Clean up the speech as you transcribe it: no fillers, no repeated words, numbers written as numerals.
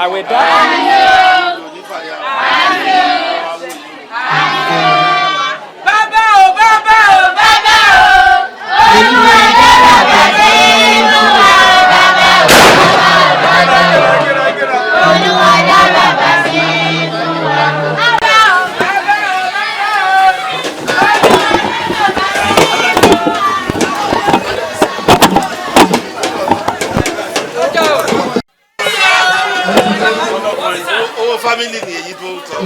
àwẹ̀dá. Bàbá o, bàbá o, bàbá o. Olúwa dá bàbá sí inú wa, bàbá o, bàbá o. Olúwa dá bàbá sí inú wa. Bàbá o, bàbá o, owó fámìlì ni èyí tó tọ́.